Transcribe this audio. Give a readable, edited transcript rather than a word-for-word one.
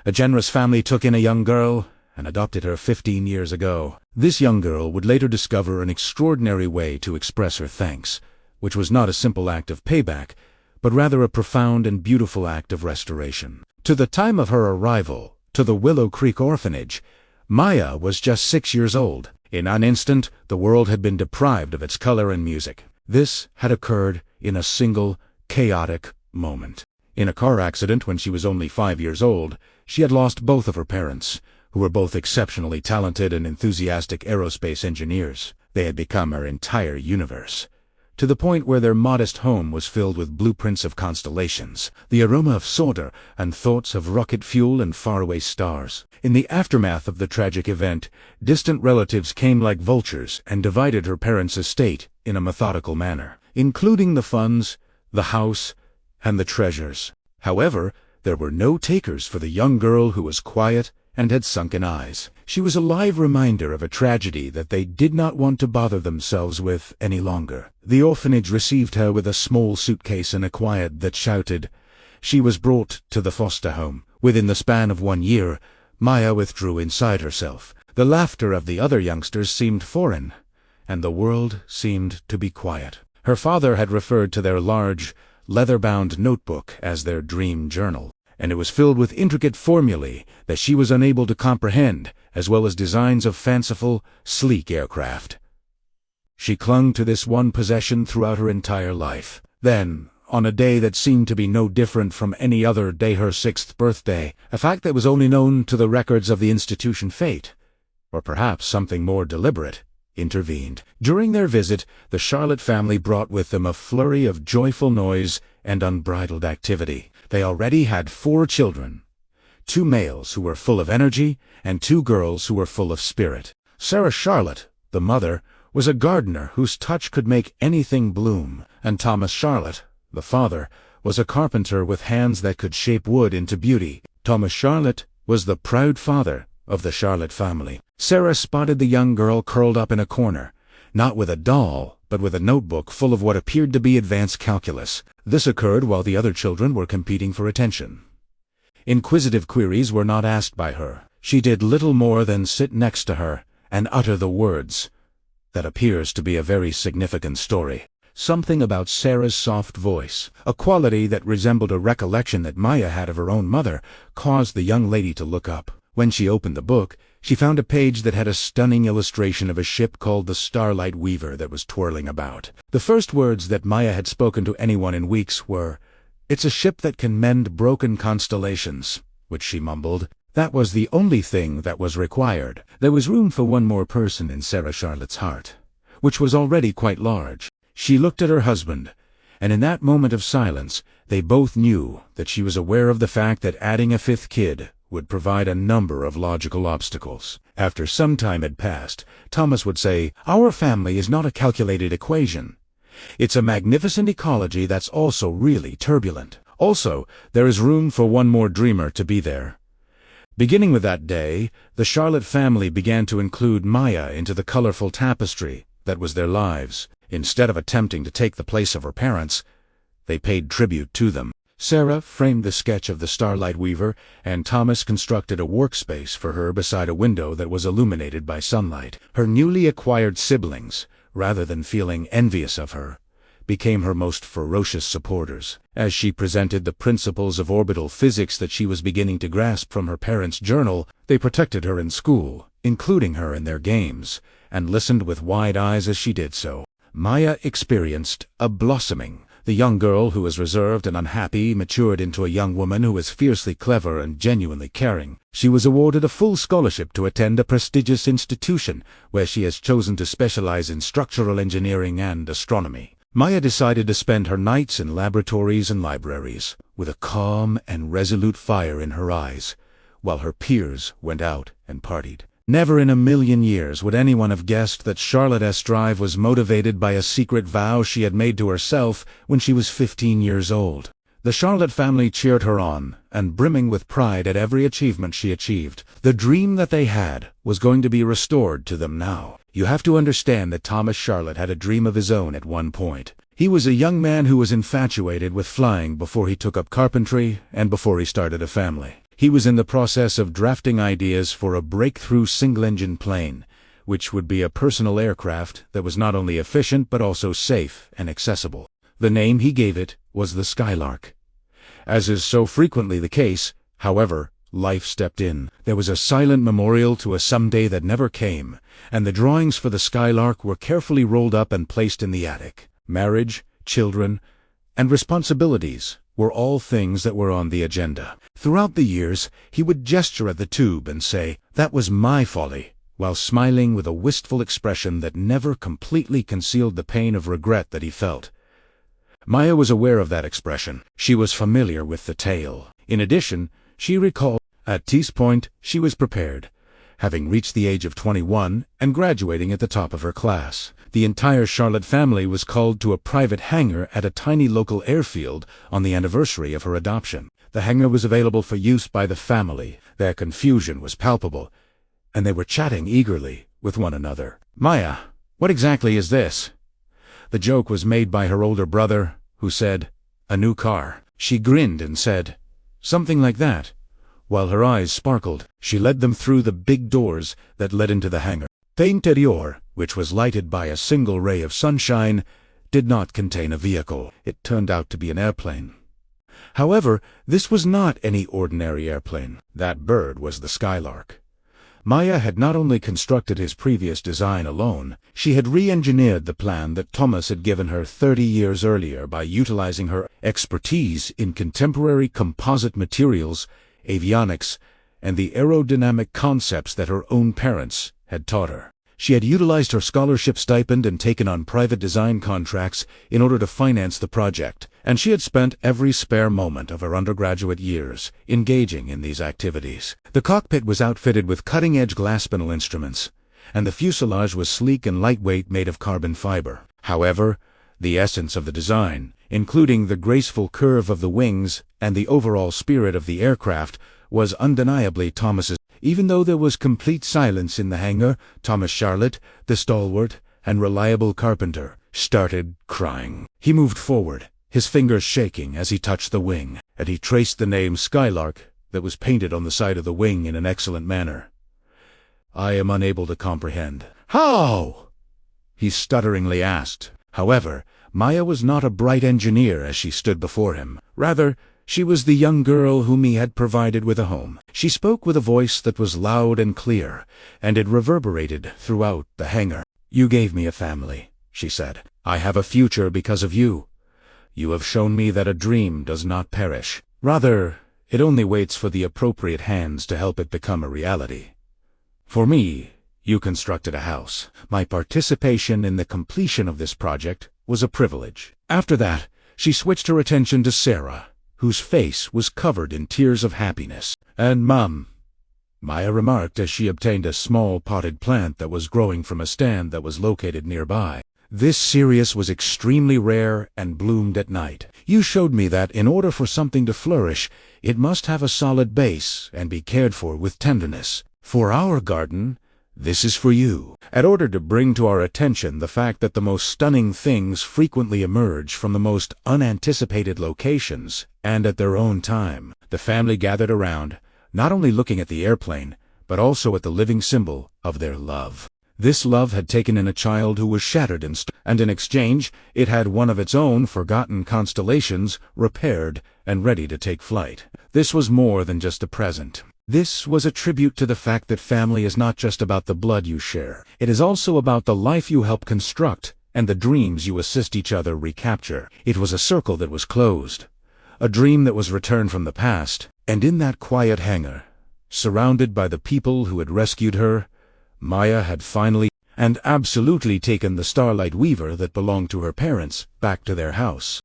A generous family took in a young girl and adopted her 15 years ago. This young girl would later discover an extraordinary way to express her thanks, which was not a simple act of payback, but rather a profound and beautiful act of restoration. To the time of her arrival to the Willow Creek orphanage, Maya was just 6 years old. In an instant, the world had been deprived of its color and music. This had occurred in a single, chaotic moment. In a car accident when she was only 5 years old, she had lost both of her parents, who were both exceptionally talented and enthusiastic aerospace engineers. They had become her entire universe, to the point where their modest home was filled with blueprints of constellations, the aroma of solder, and thoughts of rocket fuel and faraway stars. In the aftermath of the tragic event, distant relatives came like vultures and divided her parents' estate in a methodical manner, including the funds, the house, and the treasures. However, there were no takers for the young girl who was quiet and had sunken eyes. She was a live reminder of a tragedy that they did not want to bother themselves with any longer. The orphanage received her with a small suitcase and a quiet that shouted. She was brought to the foster home. Within the span of 1 year, Maya withdrew inside herself. The laughter of the other youngsters seemed foreign, and the world seemed to be quiet. Her father had referred to their large, leather-bound notebook as their dream journal, and it was filled with intricate formulae that she was unable to comprehend, as well as designs of fanciful, sleek aircraft. She clung to this one possession throughout her entire life. Then, on a day that seemed to be no different from any other day, her 6th birthday, a fact that was only known to the records of the institution, fate, or perhaps something more deliberate, intervened. During their visit, the Charlotte family brought with them a flurry of joyful noise and unbridled activity. They already had 4 children, 2 males who were full of energy and 2 girls who were full of spirit. Sarah Charlotte, the mother, was a gardener whose touch could make anything bloom, and Thomas Charlotte, the father, was a carpenter with hands that could shape wood into beauty. Thomas Charlotte was the proud father of the Charlotte family. Sarah spotted the young girl curled up in a corner, not with a doll, but with a notebook full of what appeared to be advanced calculus. This occurred while the other children were competing for attention. Inquisitive queries were not asked by her. She did little more than sit next to her and utter the words. That appears to be a very significant story. Something about Sarah's soft voice, a quality that resembled a recollection that Maya had of her own mother, caused the young lady to look up. When she opened the book, she found a page that had a stunning illustration of a ship called the Starlight Weaver that was twirling about. The first words that Maya had spoken to anyone in weeks were, "It's a ship that can mend broken constellations," which she mumbled. That was the only thing that was required. There was room for one more person in Sarah Charlotte's heart, which was already quite large. She looked at her husband, and in that moment of silence, they both knew that she was aware of the fact that adding a 5th kid would provide a number of logical obstacles. After some time had passed, Thomas would say, "Our family is not a calculated equation. It's a magnificent ecology that's also really turbulent. Also, there is room for one more dreamer to be there." Beginning with that day, the Charlotte family began to include Maya into the colorful tapestry that was their lives. Instead of attempting to take the place of her parents, they paid tribute to them. Sarah framed the sketch of the Starlight Weaver, and Thomas constructed a workspace for her beside a window that was illuminated by sunlight. Her newly acquired siblings, rather than feeling envious of her, became her most ferocious supporters. As she presented the principles of orbital physics that she was beginning to grasp from her parents' journal, they protected her in school, including her in their games, and listened with wide eyes as she did so. Maya experienced a blossoming. The young girl who was reserved and unhappy matured into a young woman who was fiercely clever and genuinely caring. She was awarded a full scholarship to attend a prestigious institution where she has chosen to specialize in structural engineering and astronomy. Maya decided to spend her nights in laboratories and libraries, with a calm and resolute fire in her eyes, while her peers went out and partied. Never in a million years would anyone have guessed that Charlotte S. Drive was motivated by a secret vow she had made to herself when she was 15 years old. The Charlotte family cheered her on, and brimming with pride at every achievement she achieved. The dream that they had was going to be restored to them now. You have to understand that Thomas Charlotte had a dream of his own at one point. He was a young man who was infatuated with flying before he took up carpentry and before he started a family. He was in the process of drafting ideas for a breakthrough single-engine plane, which would be a personal aircraft that was not only efficient but also safe and accessible. The name he gave it was the Skylark. As is so frequently the case, however, life stepped in. There was a silent memorial to a someday that never came, and the drawings for the Skylark were carefully rolled up and placed in the attic. Marriage, children, and responsibilities were all things that were on the agenda. Throughout the years, he would gesture at the tube and say, "That was my folly," while smiling with a wistful expression that never completely concealed the pain of regret that he felt. Maya was aware of that expression. She was familiar with the tale. In addition, she recalled at this point she was prepared, having reached the age of 21 and graduating at the top of her class. The entire Charlotte family was called to a private hangar at a tiny local airfield on the anniversary of her adoption. The hangar was available for use by the family. Their confusion was palpable, and they were chatting eagerly with one another. "Maya, what exactly is this?" The joke was made by her older brother, who said, "A new car." She grinned and said, "Something like that." While her eyes sparkled, she led them through the big doors that led into the hangar. The interior, which was lighted by a single ray of sunshine, did not contain a vehicle. It turned out to be an airplane. However, this was not any ordinary airplane. That bird was the Skylark. Maya had not only constructed his previous design alone, she had re-engineered the plan that Thomas had given her 30 years earlier by utilizing her expertise in contemporary composite materials, avionics, and the aerodynamic concepts that her own parents had taught her. She had utilized her scholarship stipend and taken on private design contracts in order to finance the project, and she had spent every spare moment of her undergraduate years engaging in these activities. The cockpit was outfitted with cutting-edge glass spindle instruments, and the fuselage was sleek and lightweight, made of carbon fiber. However, the essence of the design, including the graceful curve of the wings and the overall spirit of the aircraft, was undeniably Thomas's. Even though there was complete silence in the hangar, Thomas Charlotte, the stalwart and reliable carpenter, started crying. He moved forward, his fingers shaking as he touched the wing, and he traced the name Skylark that was painted on the side of the wing in an excellent manner. "I am unable to comprehend." "How?" he stutteringly asked. However, Maya was not a bright engineer as she stood before him. Rather, she was the young girl whom he had provided with a home. She spoke with a voice that was loud and clear, and it reverberated throughout the hangar. "You gave me a family," she said. "I have a future because of you. You have shown me that a dream does not perish. Rather, it only waits for the appropriate hands to help it become a reality. For me, you constructed a house. My participation in the completion of this project was a privilege." After that, she switched her attention to Sarah, whose face was covered in tears of happiness. "And Mum," Maya remarked as she obtained a small potted plant that was growing from a stand that was located nearby. "This cereus was extremely rare and bloomed at night. You showed me that in order for something to flourish, it must have a solid base and be cared for with tenderness. For our garden, this is for you." In order to bring to our attention the fact that the most stunning things frequently emerge from the most unanticipated locations and at their own time, the family gathered around, not only looking at the airplane, but also at the living symbol of their love. This love had taken in a child who was shattered and in exchange, it had one of its own forgotten constellations repaired and ready to take flight. This was more than just a present. This was a tribute to the fact that family is not just about the blood you share. It is also about the life you help construct and the dreams you assist each other recapture. It was a circle that was closed, a dream that was returned from the past, and in that quiet hangar, surrounded by the people who had rescued her, Maya had finally and absolutely taken the Starlight Weaver that belonged to her parents back to their house.